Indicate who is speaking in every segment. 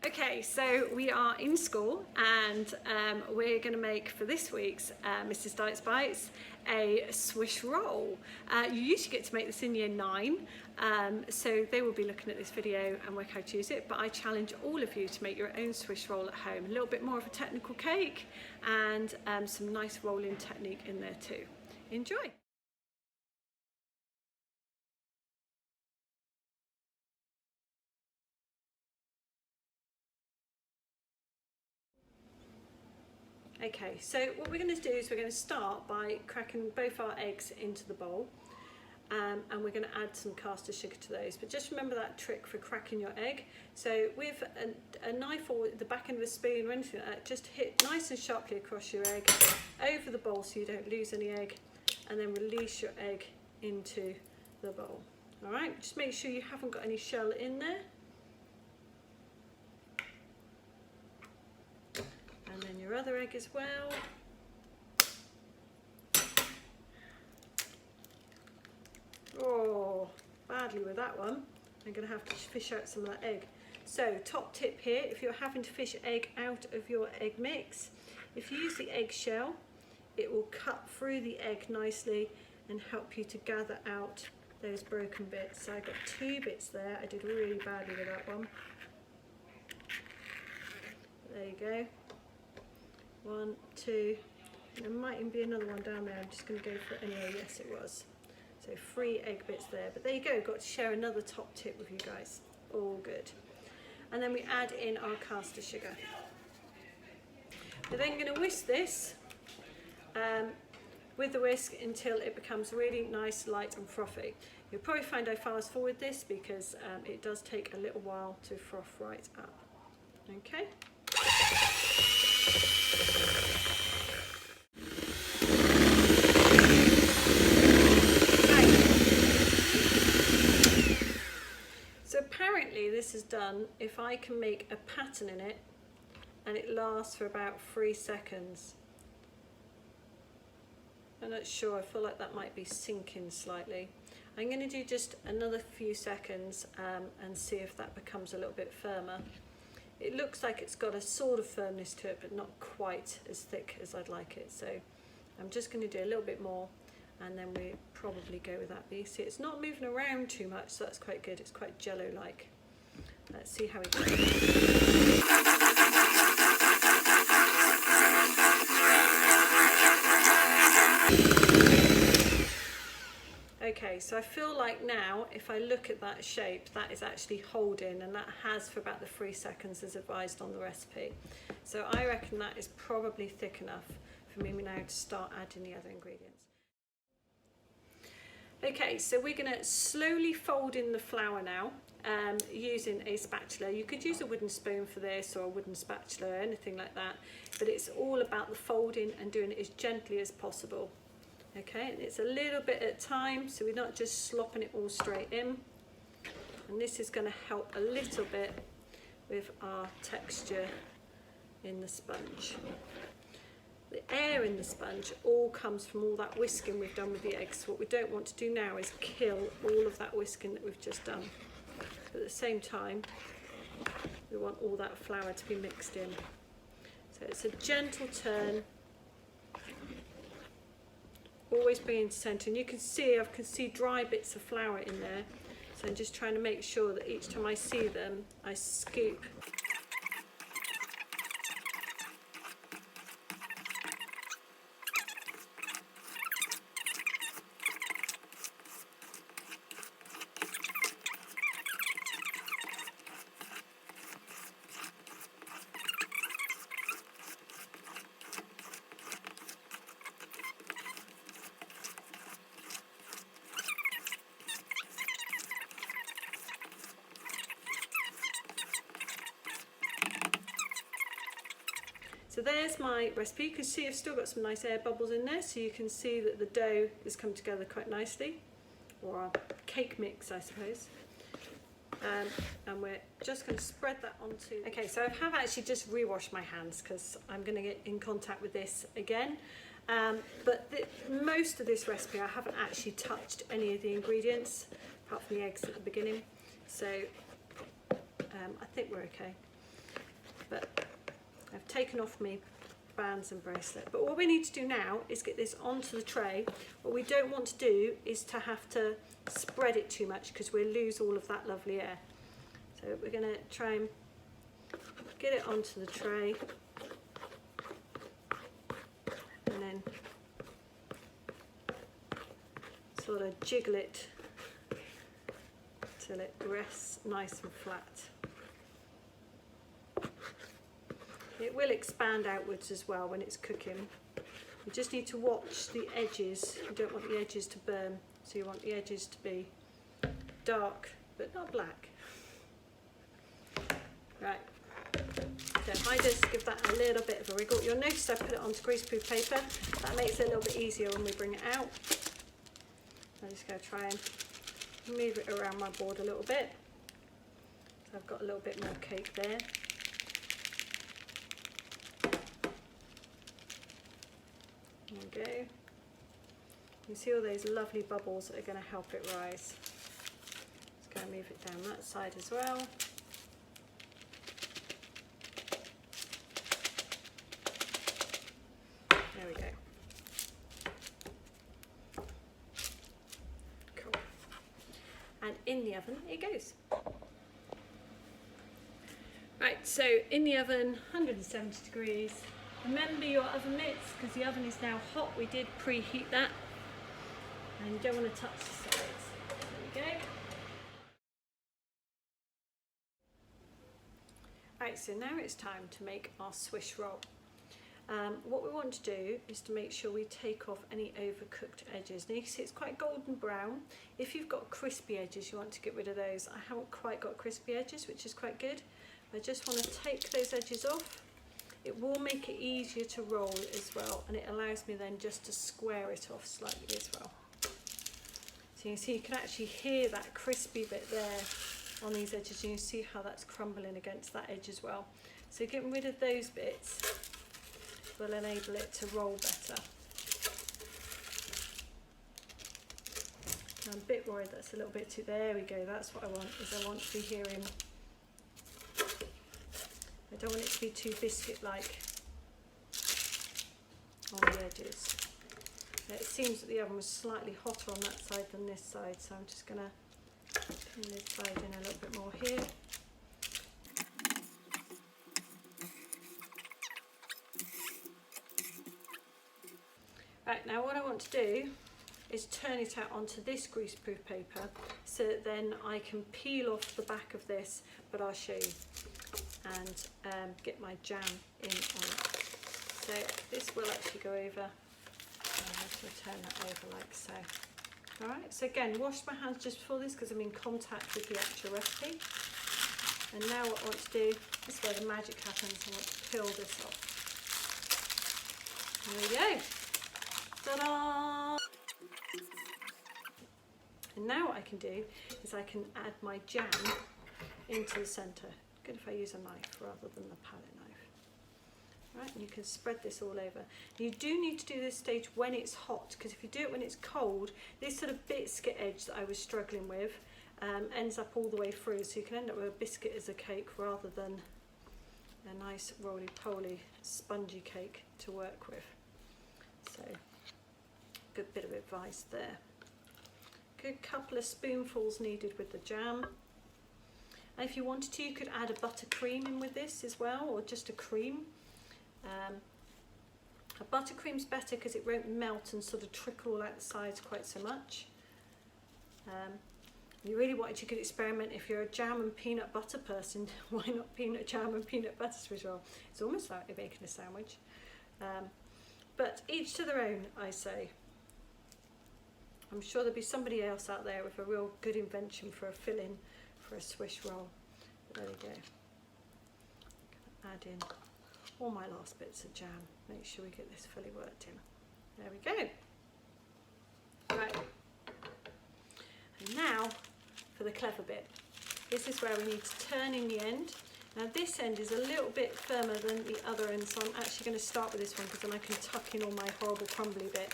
Speaker 1: Okay, so we are in school and we're going to make for this week's Mrs. Diet's Bites a Swiss roll. You usually get to make this in year 9, so they will be looking at this video and work how to use it, but I challenge all of you to make your own Swiss roll at home. A little bit more of a technical cake and some nice rolling technique in there too. Enjoy! Okay, so what we're going to do is we're going to start by cracking both our eggs into the bowl, and we're going to add some caster sugar to those. But just remember that trick for cracking your egg. So with a knife or the back end of a spoon or anything like that, just hit nice and sharply across your egg over the bowl so you don't lose any egg, and then release your egg into the bowl. All right, just make sure you haven't got any shell in there. And then your other egg as well. Oh, badly with that one. I'm going to have to fish out some of that egg. So, top tip here, if you're having to fish egg out of your egg mix, if you use the egg shell, it will cut through the egg nicely and help you to gather out those broken bits. So I got 2 bits there. I did really badly with that one. There you go. 1, 2, there might even be another one down there. I'm just going to go for it anyway. Yes, it was. So 3 egg bits there. But there you go, got to share another top tip with you guys. All good. And then we add in our caster sugar. We're then going to whisk this with the whisk until it becomes really nice, light and frothy. You'll probably find I fast forward this because it does take a little while to froth right up. Okay. So apparently this is done if I can make a pattern in it and it lasts for about 3 seconds. I'm not sure, I feel like that might be sinking slightly. I'm going to do just another few seconds and see if that becomes a little bit firmer. It looks like it's got a sort of firmness to it, but not quite as thick as I'd like it. So I'm just going to do a little bit more and then we probably go with that. But you see it's not moving around too much, so that's quite good. It's quite jello-like. Let's see how it goes. Okay, so I feel like now, if I look at that shape, that is actually holding, and that has for about the 3 seconds as advised on the recipe. So I reckon that is probably thick enough for me now to start adding the other ingredients. Okay, so we're going to slowly fold in the flour now using a spatula. You could use a wooden spoon for this, or a wooden spatula, or anything like that, but it's all about the folding and doing it as gently as possible. Okay, and it's a little bit at a time, so we're not just slopping it all straight in. And this is going to help a little bit with our texture in the sponge. The air in the sponge all comes from all that whisking we've done with the eggs. What we don't want to do now is kill all of that whisking that we've just done. But at the same time, we want all that flour to be mixed in. So it's a gentle turn. Always bring it to centre, and you can see I can see dry bits of flour in there, so I'm just trying to make sure that each time I see them I scoop. So there's my recipe. You can see I've still got some nice air bubbles in there, so you can see that the dough has come together quite nicely, or our cake mix I suppose. And we're just going to spread that onto... Okay, so I have actually just re-washed my hands because I'm going to get in contact with this again. But most of this recipe I haven't actually touched any of the ingredients, apart from the eggs at the beginning. So I think we're okay. but I've taken off my bands and bracelet. But what we need to do now is get this onto the tray. What we don't want to do is to have to spread it too much, because we'll lose all of that lovely air. So we're going to try and get it onto the tray, and then sort of jiggle it till it rests nice and flat. It will expand outwards as well when it's cooking. You just need to watch the edges. You don't want the edges to burn, so you want the edges to be dark but not black. Right, so if I just give that a little bit of a wriggle, you'll notice I put it onto greaseproof paper. That makes it a little bit easier when we bring it out. I'm just going to try and move it around my board a little bit. So I've got a little bit more cake there. There we go. You see all those lovely bubbles that are going to help it rise. Just going to move it down that side as well. There we go. Cool. And in the oven it goes. Right, so in the oven, 170 degrees. Remember your oven mitts, because the oven is now hot. We did preheat that. And you don't want to touch the sides. There we go. Right, so now it's time to make our swish roll. What we want to do is to make sure we take off any overcooked edges. Now you can see it's quite golden brown. If you've got crispy edges, you want to get rid of those. I haven't quite got crispy edges, which is quite good. I just want to take those edges off. It will make it easier to roll as well, and it allows me then just to square it off slightly as well. So you can see, you can actually hear that crispy bit there on these edges, and you see how that's crumbling against that edge as well. So getting rid of those bits will enable it to roll better. I'm a bit worried that's a little bit too, there we go, that's what I want, is I want to be hearing, I don't want it to be too biscuit-like on the edges. Now, it seems that the oven was slightly hotter on that side than this side, so I'm just going to pin this side in a little bit more here. Right, now what I want to do is turn it out onto this greaseproof paper, so that then I can peel off the back of this, but I'll show you, and get my jam in on it. So this will actually go over, and I have to turn that over like so. Alright, so again, washed my hands just before this because I'm in contact with the actual recipe. And now what I want to do, this is where the magic happens, I want to peel this off. There we go. Ta-da! And now what I can do is I can add my jam into the centre. Good if I use a knife rather than the palette knife. Right, and you can spread this all over. You do need to do this stage when it's hot, because if you do it when it's cold, this sort of biscuit edge that I was struggling with ends up all the way through, so you can end up with a biscuit as a cake rather than a nice roly-poly spongy cake to work with. So, good bit of advice there. Good couple of spoonfuls needed with the jam. And if you wanted to, you could add a buttercream in with this as well, or just a cream. A buttercream's better because it won't melt and sort of trickle out the sides quite so much. You really wanted, you could experiment if you're a jam and peanut butter person. Why not peanut jam and peanut butter swish roll? It's almost like you're making a sandwich. But each to their own, I say. I'm sure there'll be somebody else out there with a real good invention for a filling for a swish roll. But there we go. Add in all my last bits of jam. Make sure we get this fully worked in. There we go. Right. And now for the clever bit. This is where we need to turn in the end. Now this end is a little bit firmer than the other end, so I'm actually going to start with this one because then I can tuck in all my horrible crumbly bit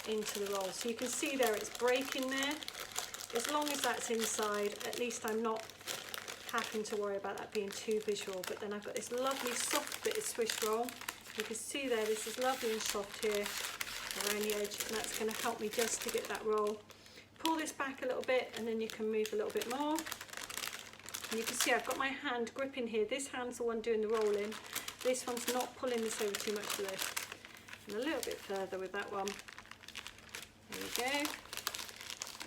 Speaker 1: into the roll. So you can see there it's breaking there. As long as that's inside, at least I'm not having to worry about that being too visual. But then I've got this lovely soft bit of Swiss roll. You can see there, this is lovely and soft here around the edge, and that's going to help me just to get that roll. Pull this back a little bit, and then you can move a little bit more. And you can see I've got my hand gripping here. This hand's the one doing the rolling. This one's not pulling this over too much for this. And a little bit further with that one. There we go.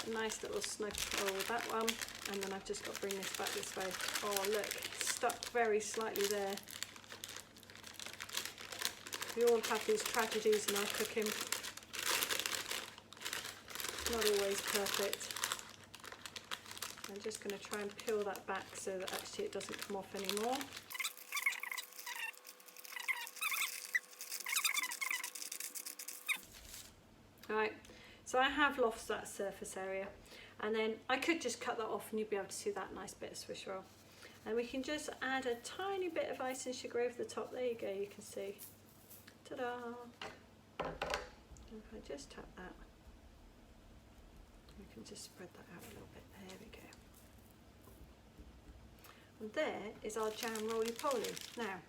Speaker 1: A nice little snug roll with that one. And then I've just got to bring this back this way. Oh look, stuck very slightly there. We all have these tragedies in our cooking. Not always perfect. I'm just going to try and peel that back so that actually it doesn't come off anymore. Alright, so I have lost that surface area, and then I could just cut that off and you'd be able to see that nice bit of Swiss roll. And we can just add a tiny bit of icing sugar over the top. There you go, you can see. Ta-da! If I just tap that, we can just spread that out a little bit. There we go. And there is our jam roly-poly. Now,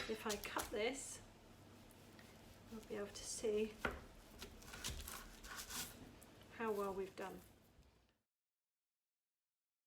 Speaker 1: if I cut this, I'll be able to see how well we've done.